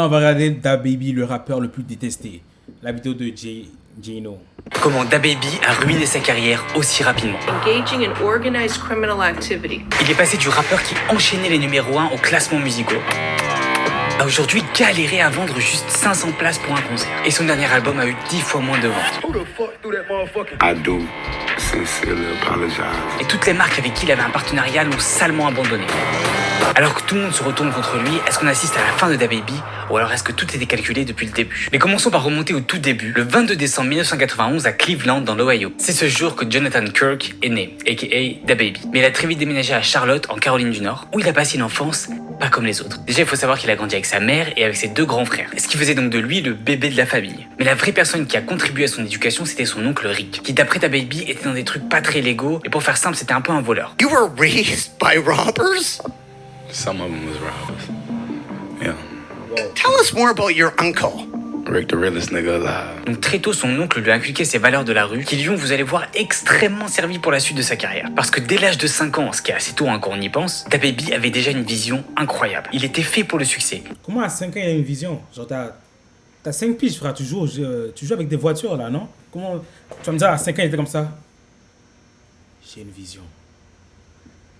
On va regarder DaBaby, le rappeur le plus détesté. La vidéo de Jano. Comment DaBaby a ruiné sa carrière aussi rapidement. Engaging in organized criminal activity. Il est passé du rappeur qui enchaînait les numéros 1 aux classements musicaux à aujourd'hui galérer à vendre juste 500 places pour un concert. Et son dernier album a eu 10 fois moins de ventes. I do sincerely apologize. Et toutes les marques avec qui il avait un partenariat l'ont salement abandonné. Alors que tout le monde se retourne contre lui, est-ce qu'on assiste à la fin de DaBaby ou alors est-ce que tout était calculé depuis le début? Mais commençons par remonter au tout début, le 22 décembre 1991 à Cleveland dans l'Ohio. C'est ce jour que Jonathan Kirk est né, aka DaBaby. Mais il a très vite déménagé à Charlotte, en Caroline du Nord, où il a passé une enfance pas comme les autres. Déjà, il faut savoir qu'il a grandi avec sa mère et avec ses 2 grands frères, ce qui faisait donc de lui le bébé de la famille. Mais la vraie personne qui a contribué à son éducation, c'était son oncle Rick, qui d'après DaBaby était dans des trucs pas très légaux, et pour faire simple, c'était un peu un voleur. You were raised by robbers? Some of them was robbers. Yeah. Tell us more about your uncle. Rick, the realest nigga alive. Donc très tôt, son oncle lui a inculqué ses valeurs de la rue, qui lui ont, vous allez voir, extrêmement servi pour la suite de sa carrière. Parce que dès l'âge de 5 ans, ce qui est assez tôt hein, quand on y pense, DaBaby avait déjà une vision incroyable. Il était fait pour le succès. Comment à 5 ans il y a une vision? Genre t'as 5 piges frère, tu joues avec des voitures là, non? Comment tu vas me dire à 5 ans il était comme ça? J'ai une vision.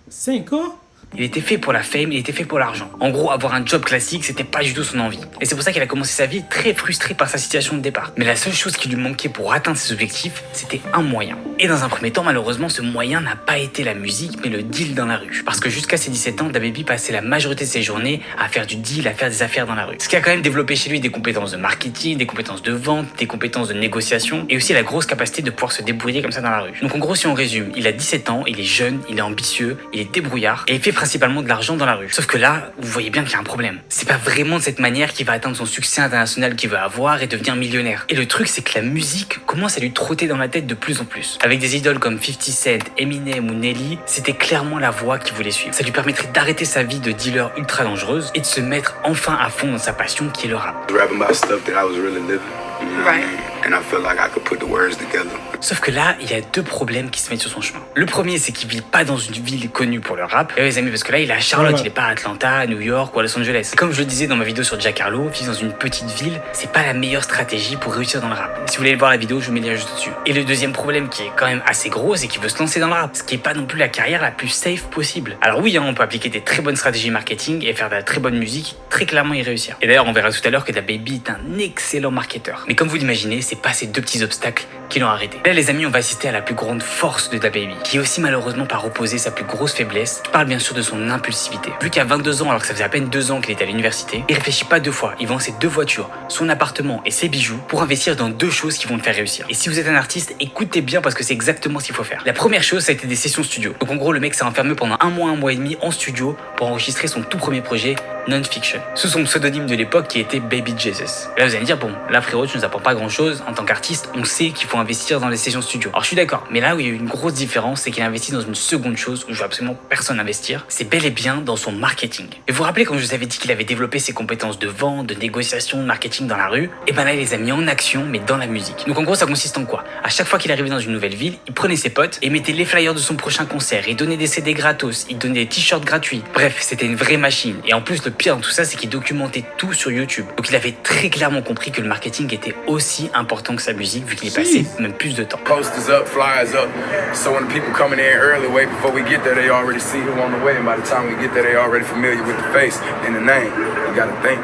5 ans? Il était fait pour la fame, il était fait pour l'argent. En gros, avoir un job classique, c'était pas du tout son envie. Et c'est pour ça qu'il a commencé sa vie très frustré par sa situation de départ. Mais la seule chose qui lui manquait pour atteindre ses objectifs, c'était un moyen. Et dans un premier temps, malheureusement, ce moyen n'a pas été la musique, mais le deal dans la rue. Parce que jusqu'à ses 17 ans, DaBaby passait la majorité de ses journées à faire du deal, à faire des affaires dans la rue. Ce qui a quand même développé chez lui des compétences de marketing, des compétences de vente, des compétences de négociation, et aussi la grosse capacité de pouvoir se débrouiller comme ça dans la rue. Donc en gros, si on résume, il a 17 ans, il est jeune, il est ambitieux, il est débrouillard, et il fait principalement de l'argent dans la rue. Sauf que là, vous voyez bien qu'il y a un problème. C'est pas vraiment de cette manière qu'il va atteindre son succès international qu'il veut avoir et devenir millionnaire. Et le truc, c'est que la musique commence à lui trotter dans la tête de plus en plus. Avec des idoles comme 50 Cent, Eminem ou Nelly, c'était clairement la voie qu'il voulait suivre. Ça lui permettrait d'arrêter sa vie de dealer ultra dangereuse et de se mettre enfin à fond dans sa passion qui est le rap. Rapping about stuff that I was really living. You know what I Right. mean? And I felt like I could put the words together. Sauf que là, il y a 2 problèmes qui se mettent sur son chemin. Le premier, c'est qu'il vit pas dans une ville connue pour le rap. Et les amis, parce que là, il est à Charlotte, il est pas à Atlanta, à New York ou à Los Angeles. Comme je le disais dans ma vidéo sur Jack Harlow, vivre dans une petite ville, c'est pas la meilleure stratégie pour réussir dans le rap. Si vous voulez voir la vidéo, je vous mets le lien juste dessus. Et le deuxième problème qui est quand même assez gros, c'est qu'il veut se lancer dans le rap, ce qui est pas non plus la carrière la plus safe possible. Alors oui, hein, on peut appliquer des très bonnes stratégies marketing et faire de la très bonne musique, très clairement y réussir. Et d'ailleurs, on verra tout à l'heure que DaBaby est un excellent marketeur. Mais comme vous l'imaginez, c'est pas ces 2 petits obstacles qui l'ont arrêté. Là, les amis, on va assister à la plus grande force de DaBaby, qui est aussi malheureusement par opposé sa plus grosse faiblesse. Je parle bien sûr de son impulsivité. Vu qu'à 22 ans, alors que ça faisait à peine 2 ans qu'il était à l'université, il réfléchit pas 2 fois. Il vend ses 2 voitures, son appartement et ses bijoux pour investir dans 2 choses qui vont le faire réussir. Et si vous êtes un artiste, écoutez bien parce que c'est exactement ce qu'il faut faire. La première chose, ça a été des sessions studio. Donc en gros, le mec s'est enfermé pendant un mois et demi en studio pour enregistrer son tout premier projet, Non-Fiction, sous son pseudonyme de l'époque qui était Baby Jesus. Et là, vous allez me dire, bon, là frérot, tu nous apprends pas grand chose. En tant qu'artiste, on sait qu'il faut investir dans les sessions studio. Alors je suis d'accord, mais là où il y a eu une grosse différence, c'est qu'il a investi dans une seconde chose où je veux absolument personne investir. C'est bel et bien dans son marketing. Et vous vous rappelez quand je vous avais dit qu'il avait développé ses compétences de vente, de négociation, de marketing dans la rue? Et ben là, il les a mis en action, mais dans la musique. Donc en gros, ça consiste en quoi? À chaque fois qu'il arrivait dans une nouvelle ville, il prenait ses potes et mettait les flyers de son prochain concert. Il donnait des CD gratos, il donnait des t-shirts gratuits. Bref, c'était une vraie machine. Et en plus, le pire dans tout ça, c'est qu'il documentait tout sur YouTube. Donc il avait très clairement compris que le marketing était aussi important que sa musique, vu qu'il y passait même plus de temps. Posters up, flyers up. So when the people coming in early, way before we get there, they already see who on the way. And by the time we get there, they already familiar with the face and the name. You gotta think,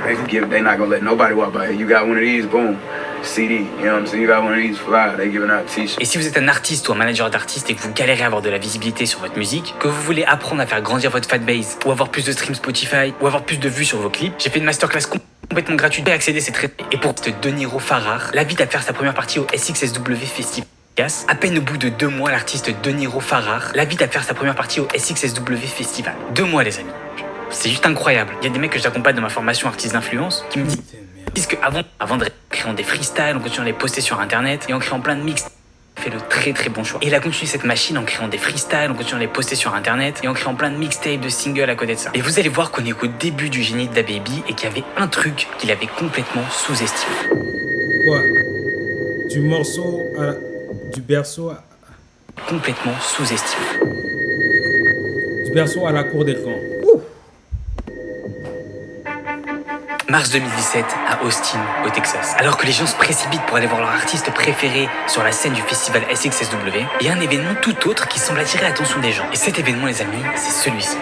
they not gonna let nobody walk by. You got one of these, boom. CD, you know what I'm saying? You got one of these flyers, they giving out t-shirts. Et si vous êtes un artiste ou un manager d'artiste et que vous galérez à avoir de la visibilité sur votre musique, que vous voulez apprendre à faire grandir votre fanbase, ou avoir plus de streams Spotify, ou avoir plus de vues sur vos clips, j'ai fait une masterclass complètement gratuite et accéder, c'est très... Et pour De Niro Farrar, l'invite à faire sa première partie au SXSW Festival. À peine au bout de 2 mois, l'artiste De Niro Farrar l'invite à faire sa première partie au SXSW Festival. 2 mois, les amis. C'est juste incroyable. Il y a des mecs que j'accompagne dans ma formation artiste d'influence qui me disent qu'avant de créer des freestyles, en continuant à les poster sur internet et en créant plein de mix, il fait le très très bon choix. Et il a continué cette machine en créant des freestyles, en continuant à les poster sur internet et en créant plein de mixtapes, de singles à côté de ça. Et vous allez voir qu'on est qu'au début du génie de DaBaby et qu'il y avait un truc qu'il avait complètement sous-estimé. Quoi? Du berceau Complètement sous-estimé. Du berceau à la cour des camps. mars 2017 à Austin, au Texas. Alors que les gens se précipitent pour aller voir leur artiste préféré sur la scène du festival SXSW, il y a un événement tout autre qui semble attirer l'attention des gens. Et cet événement, les amis, c'est celui-ci.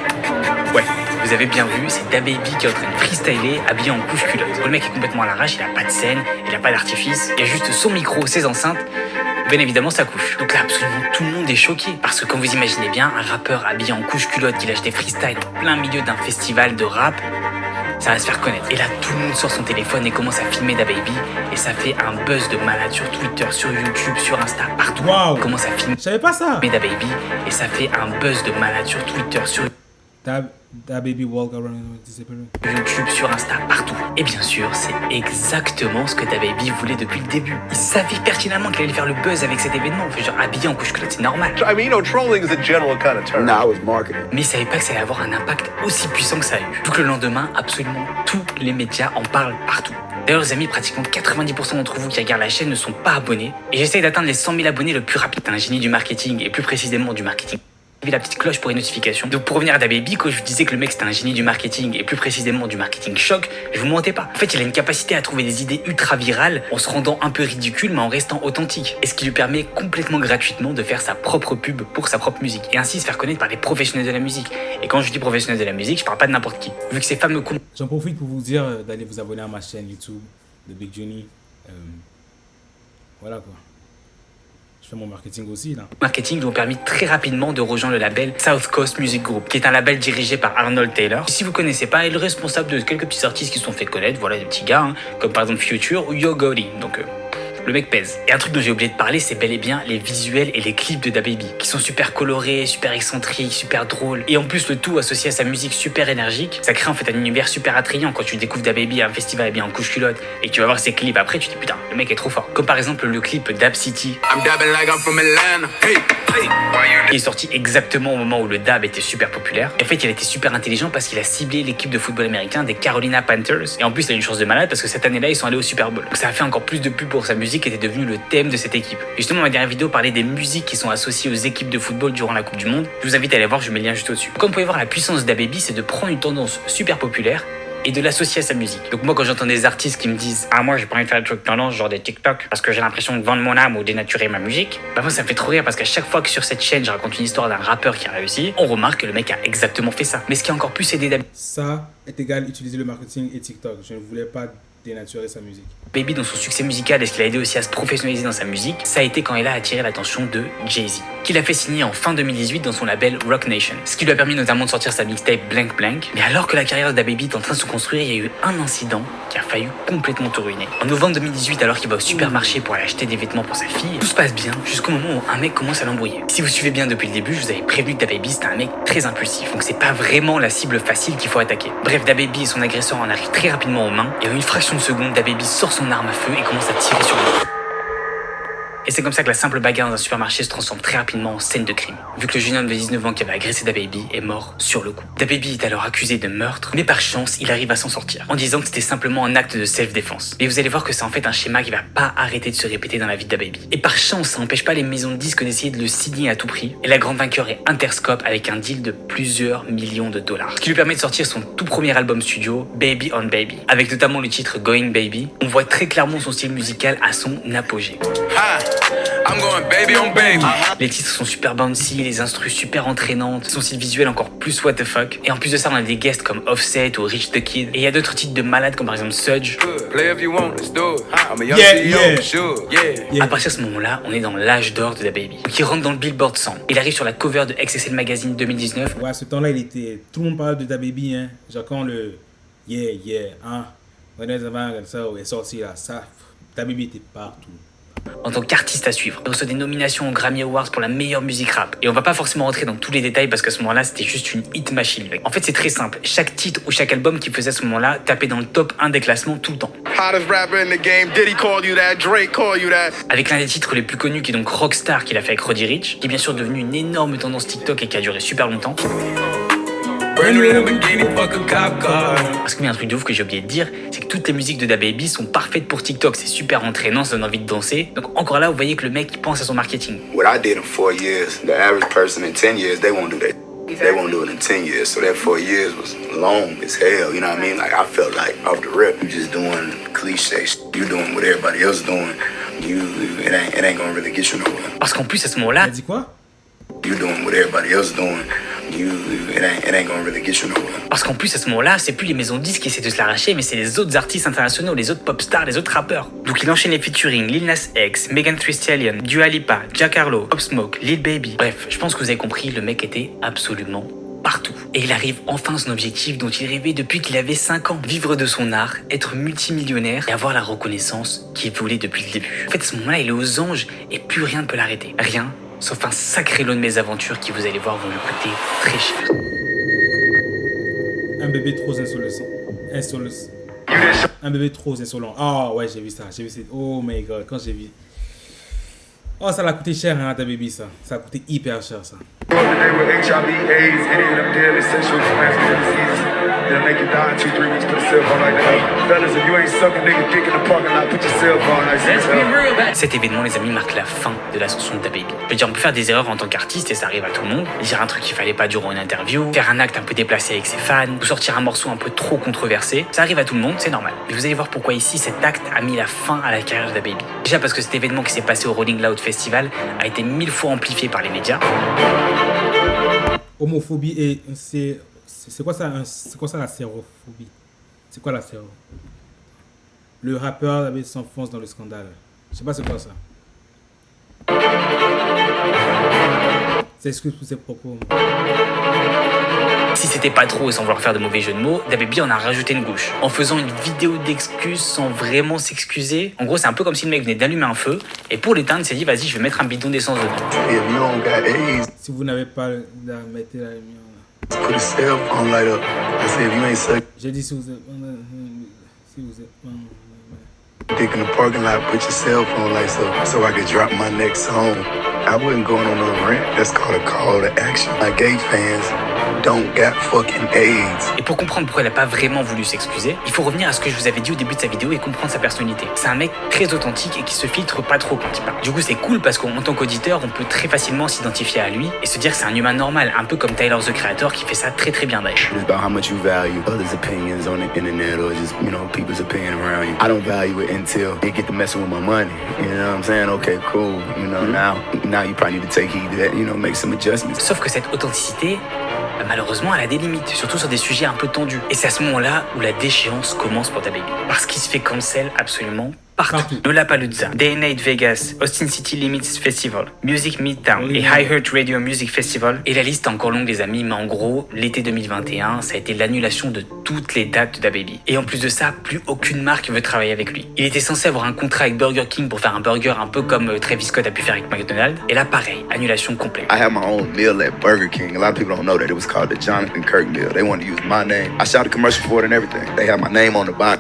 Ouais, vous avez bien vu, c'est DaBaby qui est en train de freestyler habillé en couche-culotte. Le mec est complètement à l'arrache, il a pas de scène, il a pas d'artifice, il y a juste son micro, ses enceintes, bien évidemment sa couche. Donc là, absolument tout le monde est choqué. Parce que comme vous imaginez bien, un rappeur habillé en couche-culotte qui lâche des freestyles en plein milieu d'un festival de rap, ça va se faire connaître. Et là, tout le monde sort son téléphone et commence à filmer DaBaby. Et ça fait un buzz de malade sur Twitter, sur YouTube, sur Insta, partout. Wow. On commence à filmer Je savais pas ça. DaBaby. Et ça fait un buzz de malade sur Twitter, sur DaBaby walk around disappearing. YouTube, sur Insta, partout. Et bien sûr, c'est exactement ce que DaBaby voulait depuis le début. Il savait pertinemment qu'il allait faire le buzz avec cet événement. Enfin, genre, habillé en couche-culotte, c'est normal. I mean, trolling is a general kind of term. Nah, I was marketing. Mais il savait pas que ça allait avoir un impact aussi puissant que ça a eu. Donc le lendemain, absolument tous les médias en parlent partout. D'ailleurs, les amis, pratiquement 90% d'entre vous qui regardent la chaîne ne sont pas abonnés. Et j'essaye d'atteindre les 100 000 abonnés le plus rapide. T'es un génie du marketing, et plus précisément du marketing. La petite cloche pour une notification. Donc pour revenir à DaBaby, quand je vous disais que le mec c'était un génie du marketing et plus précisément du marketing choc, je vous mentais pas. En fait, il a une capacité à trouver des idées ultra virales en se rendant un peu ridicule mais en restant authentique. Et ce qui lui permet complètement gratuitement de faire sa propre pub pour sa propre musique et ainsi se faire connaître par les professionnels de la musique. Et quand je dis professionnels de la musique, je parle pas de n'importe qui. Vu que ces fameux cons. J'en profite pour vous dire d'aller vous abonner à ma chaîne YouTube de Big Johnny. Voilà quoi. Je fais mon marketing aussi là. Marketing lui ont permis très rapidement de rejoindre le label South Coast Music Group, qui est un label dirigé par Arnold Taylor. Et si vous connaissez pas, il est le responsable de quelques petits artistes qui se sont fait connaître, voilà des petits gars, hein, comme par exemple Future ou Yo Gotti. Donc le mec pèse. Et un truc dont j'ai oublié de parler, c'est bel et bien les visuels et les clips de DaBaby, qui sont super colorés, super excentriques, super drôles. Et en plus, le tout associé à sa musique super énergique, ça crée en fait un univers super attrayant. Quand tu découvres DaBaby à un festival bien en couche-culotte et que tu vas voir ses clips après, tu te dis putain, le mec est trop fort. Comme par exemple le clip Dab City. I'm dabbing like I'm from Atlanta. Hey, hey. Il est sorti exactement au moment où le dab était super populaire. Et en fait, il a été super intelligent parce qu'il a ciblé l'équipe de football américain des Carolina Panthers. Et en plus, il a eu une chance de malade parce que cette année-là, ils sont allés au Super Bowl. Donc ça a fait encore plus de pub pour sa musique qui était devenue le thème de cette équipe. Justement, ma dernière vidéo parlait des musiques qui sont associées aux équipes de football durant la Coupe du Monde. Je vous invite à aller voir, je mets le lien juste au-dessus. Comme vous pouvez voir, la puissance de DaBaby, c'est de prendre une tendance super populaire et de l'associer à sa musique. Donc moi, quand j'entends des artistes qui me disent « Ah, moi, j'ai pas envie de faire des trucs tendance, genre des TikTok, parce que j'ai l'impression de vendre mon âme ou dénaturer ma musique », bah moi, ça me fait trop rire parce qu'à chaque fois que sur cette chaîne, je raconte une histoire d'un rappeur qui a réussi, on remarque que le mec a exactement fait ça. Mais ce qui a encore plus aidé Ça est égal utiliser le marketing et TikTok. Je ne voulais pas dénaturer sa musique. DaBaby dans son succès musical et ce qui l'a aidé aussi à se professionnaliser dans sa musique, ça a été quand il a attiré l'attention de Jay-Z, qui l'a fait signer en fin 2018 dans son label Roc Nation, ce qui lui a permis notamment de sortir sa mixtape Blank Blank. Mais alors que la carrière de DaBaby est en train de se construire, il y a eu un incident qui a failli complètement tout ruiner. En novembre 2018, alors qu'il va au supermarché pour aller acheter des vêtements pour sa fille, tout se passe bien jusqu'au moment où un mec commence à l'embrouiller. Si vous suivez bien depuis le début, je vous avais prévenu que DaBaby c'était un mec très impulsif, donc c'est pas vraiment la cible facile qu'il faut attaquer. Bref, DaBaby et son agresseur en arrivent très rapidement aux mains, et en une fraction de seconde, DaBaby sort son arme à feu et commence à tirer sur lui. Et c'est comme ça que la simple bagarre dans un supermarché se transforme très rapidement en scène de crime, vu que le jeune homme de 19 ans qui avait agressé DaBaby est mort sur le coup. DaBaby est alors accusé de meurtre, mais par chance, il arrive à s'en sortir, en disant que c'était simplement un acte de self-défense. Mais vous allez voir que c'est en fait un schéma qui va pas arrêter de se répéter dans la vie de DaBaby. Et par chance, ça n'empêche pas les maisons de disques d'essayer de le signer à tout prix, et la grande vainqueur est Interscope avec un deal de plusieurs millions de dollars, ce qui lui permet de sortir son tout premier album studio, Baby on Baby, avec notamment le titre Going Baby. On voit très clairement son style musical à son apogée. I'm going baby on baby. Les titres sont super bouncy, les instrus super entraînantes, son style visuel encore plus what the fuck. Et en plus de ça, on a des guests comme Offset ou Rich the Kid. Et il y a d'autres titres de malades comme par exemple Sudge. Play if you want, let's do it. I'm a young Yeah, CEO, yeah. sure, yeah. À partir de ce moment-là, on est dans l'âge d'or de DaBaby, qui rentre dans le Billboard 100. Il arrive sur la cover de XXL Magazine 2019. Ouais, à ce temps-là, tout le monde parlait de DaBaby, hein. Genre quand le hein. Vanessa Van est sorti là, ça, DaBaby était partout. En tant qu'artiste à suivre, il reçoit des nominations aux Grammy Awards pour la meilleure musique rap. Et on va pas forcément rentrer dans tous les détails parce qu'à ce moment-là, c'était juste une hit machine. En fait, c'est très simple. Chaque titre ou chaque album qu'il faisait à ce moment-là tapait dans le top 1 des classements tout le temps. Hottest rapper in the game. Diddy call you that. Drake call you that. Avec l'un des titres les plus connus qui est donc Rockstar qu'il a fait avec Roddy Ricch, qui est bien sûr devenu une énorme tendance TikTok et qui a duré super longtemps. Brand new Lamborghini, fuck a cop car. Parce qu'il y a un truc de ouf que j'ai oublié de dire, c'est que toutes les musiques de DaBaby sont parfaites pour TikTok. C'est super entraînant, ça donne envie de danser. Donc encore là, vous voyez que le mec il pense à son marketing. What I did in 4 years, the average person in 10 years, they won't do that. They won't do it in 10 years, so that 4 years was long as hell, you know what I mean? Like, I felt like, off the rip, you just doing cliche shit. You doing what everybody else doing. It ain't gonna really get you nowhere. Parce qu'en plus, à ce moment-là, Il a dit quoi? You doing what everybody else doing. It ain't gonna really get you nowhere. Parce qu'en plus, à ce moment-là, c'est plus les maisons de disques qui essaient de se l'arracher, mais c'est les autres artistes internationaux, les autres pop stars, les autres rappeurs. Donc il enchaîne les featuring Lil Nas X, Megan Thee Stallion, Dua Lipa, Jack Harlow, Pop Smoke, Lil Baby. Bref, je pense que vous avez compris, le mec était absolument partout. Et il arrive enfin à son objectif dont il rêvait depuis qu'il avait 5 ans. Vivre de son art, être multimillionnaire et avoir la reconnaissance qu'il voulait depuis le début. En fait, à ce moment-là, il est aux anges et plus rien ne peut l'arrêter. Rien, sauf un sacré lot de mésaventures qui, vous allez voir, vont lui coûter très cher. Un bébé trop insolent. Un bébé trop insolent. Ah ouais, j'ai vu ça. Oh my god, quand j'ai vu. Oh, ça l'a coûté cher, hein, ta baby, ça. Ça a coûté hyper cher, ça. They were HIV, AIDS, any of them deadly sexual transmitted diseases that'll make you die in 2-3 weeks. Put a cell phone like that. Fellas, if you ain't sucking nigga dick in the parking lot, put your cell phone like that. Cet événement, les amis, marque la fin de l'ascension de DaBaby. Je veux dire, on peut faire des erreurs en tant qu'artiste et ça arrive à tout le monde. Dire un truc qu'il fallait pas durant une interview, faire un acte un peu déplacé avec ses fans, ou sortir un morceau un peu trop controversé. Ça arrive à tout le monde, c'est normal. Mais vous allez voir pourquoi ici cet acte a mis la fin à la carrière de DaBaby. Déjà parce que cet événement qui s'est passé au Rolling Loud Festival a été 1000 fois amplifié par les médias. Homophobie et c'est quoi ça la sérophobie? C'est quoi la séro? Le rappeur avait s'enfonce dans le scandale. Je sais pas c'est quoi ça. C'est excuse pour ses propos. Si c'était pas trop et sans vouloir faire de mauvais jeux de mots, DaBaby en a rajouté une couche. En faisant une vidéo d'excuses sans vraiment s'excuser. En gros, c'est un peu comme si le mec venait d'allumer un feu et pour l'éteindre, il s'est dit vas-y, je vais mettre un bidon d'essence dedans. If you don't got AIDS, Si vous n'avez pas mettez la lumière là. put a cell phone light up. I said, if you ain't sucking J'ai dit si vous êtes dick in the parking lot, put your cell phone lights up so I could drop my next song. I wasn't going on no rant. That's called a call to action. My gay fans don't got fucking AIDS. Et pour comprendre pourquoi il a pas vraiment voulu s'excuser, il faut revenir à ce que je vous avais dit au début de sa vidéo et comprendre sa personnalité. C'est un mec très authentique et qui se filtre pas trop quand il parle. Du coup, c'est cool parce qu'en tant qu'auditeur, on peut très facilement s'identifier à lui et se dire que c'est un humain normal, un peu comme Tyler the Creator qui fait ça très très bien d'ailleurs. It's about how much you value others' opinions on the internet or just, people's opinion around you. I don't value it until they get to messing with my money. You know what I'm saying? Okay, cool. Now you probably need to take heed to that, make some adjustments. Sauf que cette authenticité, malheureusement, elle a des limites, surtout sur des sujets un peu tendus. Et c'est à ce moment-là où la déchéance commence pour DaBaby. Parce qu'il se fait cancel absolument partout. Lollapalooza, Day and Night Vegas, Austin City Limits Festival, Music Midtown et iHeart Radio Music Festival. Et la liste est encore longue, les amis, mais en gros, l'été 2021, ça a été l'annulation de toutes les dates de DaBaby. Et en plus de ça, plus aucune marque veut travailler avec lui. Il était censé avoir un contrat avec Burger King pour faire un burger un peu comme Travis Scott a pu faire avec McDonald's. Et là, pareil, annulation complète. I had my own meal at Burger King. A lot of people don't know that it was called the Jonathan Kirk meal. They wanted to use my name. I shot a commercial for it and everything. They had my name on the box.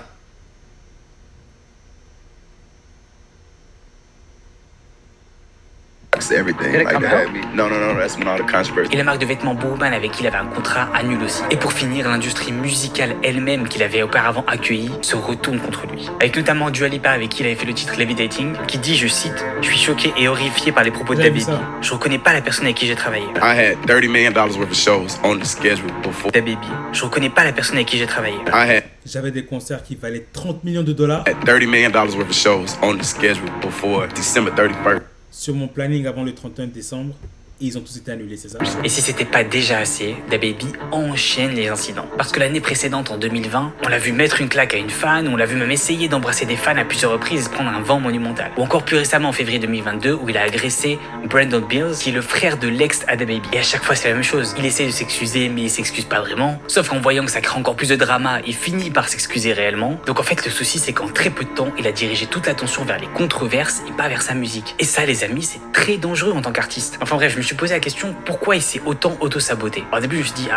Everything like that. No, that's when all the controversy. Et la marque de vêtements Bowman avec qui il avait un contrat annule aussi. Et pour finir, l'industrie musicale elle-même qu'il avait auparavant accueillie se retourne contre lui. Avec notamment Dua Lipa avec qui il avait fait le titre Levitating, qui dit, je cite, « Je suis choqué et horrifié par les propos de DaBaby. Je reconnais pas la personne avec qui j'ai travaillé. » I had $30 million worth of shows on the schedule before. DaBaby. Je reconnais pas la personne avec qui j'ai travaillé. J'avais des concerts qui valaient $30 millions. $30 million worth of shows on the schedule before December 31st. Sur mon planning avant le 31 décembre, et ils ont tous été annulés, c'est ça? Et si c'était pas déjà assez, DaBaby enchaîne les incidents. Parce que l'année précédente, en 2020, on l'a vu mettre une claque à une fan, on l'a vu même essayer d'embrasser des fans à plusieurs reprises et se prendre un vent monumental. Ou encore plus récemment, en février 2022, où il a agressé Brandon Bills, qui est le frère de l'ex à DaBaby. Et à chaque fois, c'est la même chose. Il essaie de s'excuser, mais il s'excuse pas vraiment. Sauf qu'en voyant que ça crée encore plus de drama, il finit par s'excuser réellement. Donc en fait, le souci, c'est qu'en très peu de temps, il a dirigé toute l'attention vers les controverses et pas vers sa musique. Et ça, les amis, c'est très dangereux en tant qu'artiste. Enfin bref, je me suis posé la question pourquoi il s'est autant auto-saboté. Au début, je me suis dit,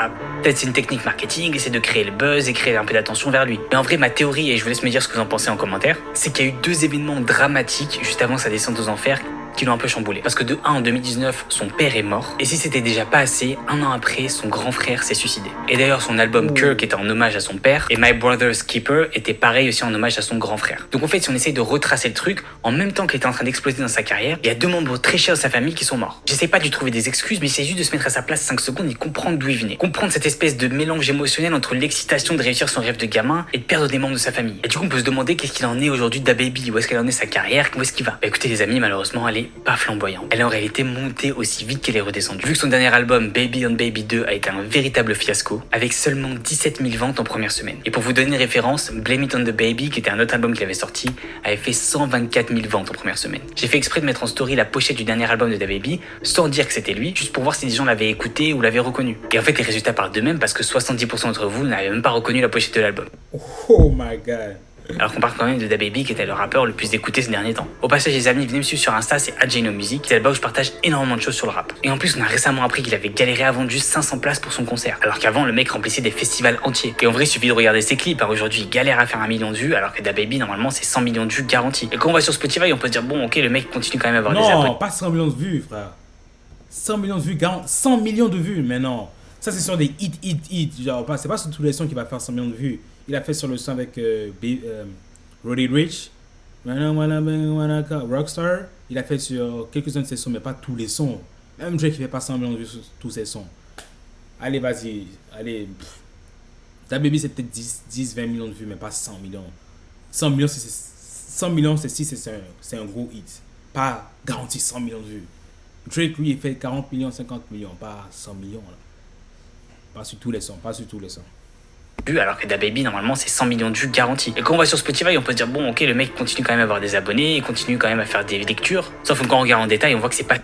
peut-être c'est une technique marketing, essayer de créer le buzz et créer un peu d'attention vers lui. Mais en vrai, ma théorie, et je vous laisse me dire ce que vous en pensez en commentaire, c'est qu'il y a eu 2 événements dramatiques juste avant sa descente aux enfers qui l'ont un peu chamboulé. Parce que de 1 en 2019, son père est mort. Et si c'était déjà pas assez, un an après, son grand frère s'est suicidé. Et d'ailleurs, son album Kirk était en hommage à son père. Et My Brother's Keeper était pareil aussi en hommage à son grand frère. Donc en fait, si on essaye de retracer le truc, en même temps qu'il était en train d'exploser dans sa carrière, il y a 2 membres très chers de sa famille qui sont morts. J'essaie pas de lui trouver des excuses, mais c'est juste de se mettre à sa place 5 secondes et comprendre d'où il venait. Comprendre cette espèce de mélange émotionnel entre l'excitation de réussir son rêve de gamin et de perdre des membres de sa famille. Et du coup, on peut se demander qu'est-ce qu'il en est aujourd'hui d'DaBaby, où est-ce qu'elle en est sa carrière, où est-ce qu'il va. Bah écoutez les amis, malheureusement, elle est pas flamboyante. Elle est en réalité montée aussi vite qu'elle est redescendue. Vu que son dernier album, Baby on Baby 2, a été un véritable fiasco, avec seulement 17 000 ventes en première semaine. Et pour vous donner une référence, Blame It on the Baby, qui était un autre album qu'il avait sorti, avait fait 124 000 ventes en première semaine. J'ai fait exprès de mettre en story la pochette du dernier album de DaBaby, sans dire que c'était lui, juste pour voir si des gens l'avaient écouté ou l'avaient reconnu. Et en fait, les résultats parlent d'eux-mêmes parce que 70% d'entre vous n'avaient même pas reconnu la pochette de l'album. Oh my god. Alors qu'on parle quand même de DaBaby qui était le rappeur le plus écouté ces derniers temps. Au passage les amis, venez me suivre sur Insta, c'est @JanoMusic, c'est là-bas où je partage énormément de choses sur le rap. Et en plus on a récemment appris qu'il avait galéré à vendre juste 500 places pour son concert. Alors qu'avant le mec remplissait des festivals entiers. Et en vrai il suffit de regarder ses clips, aujourd'hui il galère à faire 1 million de vues alors que DaBaby normalement c'est 100 millions de vues garantis. Et quand on va sur Spotify on peut se dire bon ok le mec continue quand même à avoir des abonnés. Non, pas 100 millions de vues frère. 100 millions de vues, 100 millions de vues, mais non. Ça c'est sur des hits. Genre, c'est pas sur tous les sons qu'il va faire 100 millions de vues. Il a fait sur le son avec Roddy Ricch, Rockstar. Il a fait sur quelques-uns de ses sons, mais pas tous les sons. Même Drake qui fait pas 100 millions de vues sur tous ses sons. Allez, vas-y. Allez. DaBaby, c'est peut-être 10-20 millions de vues, mais pas 100 millions. 100 millions, c'est un gros hit. Pas garanti 100 millions de vues. Drake, lui, il fait 40 millions, 50 millions, pas 100 millions. Là. Pas sur tous les sons. Alors que DaBaby normalement c'est 100 millions de vues garantis. Et quand on va sur Spotify on peut se dire bon ok le mec continue quand même à avoir des abonnés, il continue quand même à faire des lectures. Sauf que quand on regarde en détail on voit que c'est pas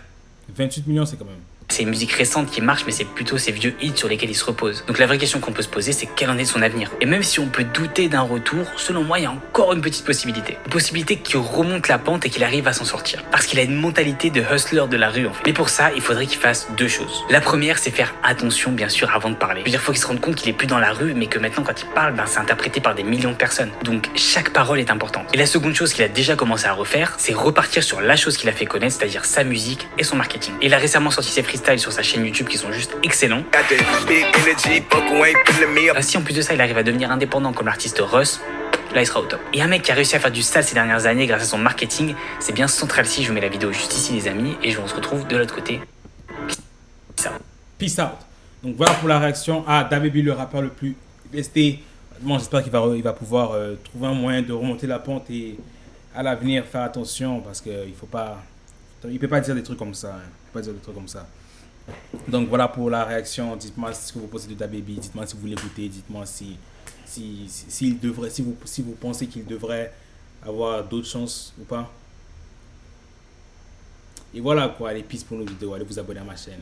28 millions, c'est quand même. C'est une musique récente qui marche, mais c'est plutôt ces vieux hits sur lesquels il se repose. Donc la vraie question qu'on peut se poser, c'est quel en est son avenir. Et même si on peut douter d'un retour, selon moi, il y a encore une petite possibilité. Une possibilité qu'il remonte la pente et qu'il arrive à s'en sortir. Parce qu'il a une mentalité de hustler de la rue, en fait. Mais pour ça, il faudrait qu'il fasse 2 choses. La première, c'est faire attention, bien sûr, avant de parler. Je veux dire, faut qu'il se rende compte qu'il est plus dans la rue, mais que maintenant, quand il parle, c'est interprété par des millions de personnes. Donc chaque parole est importante. Et la seconde chose qu'il a déjà commencé à refaire, c'est repartir sur la chose qu'il a fait connaître, c'est-à-dire sa musique et son marketing. Et il a récemment sorti ses freestyles sur sa chaîne YouTube qui sont juste excellents. Si en plus de ça il arrive à devenir indépendant comme l'artiste Russ, là il sera au top. Et un mec qui a réussi à faire du sale ces dernières années grâce à son marketing, c'est bien Central C. Je vous mets la vidéo juste ici les amis et on se retrouve de l'autre côté. Peace out. Donc voilà pour la réaction à DaBaby, le rappeur le plus resté. Bon, j'espère qu'il va pouvoir trouver un moyen de remonter la pente et à l'avenir faire attention parce qu'il faut pas, il peut pas dire des trucs comme ça. Donc voilà pour la réaction. Dites-moi ce que vous pensez de DaBaby. Dites-moi si vous l'écoutez. Dites-moi si vous pensez qu'il devrait avoir d'autres chances ou pas. Et voilà quoi. Allez, peace pour nos vidéos. Allez vous abonner à ma chaîne.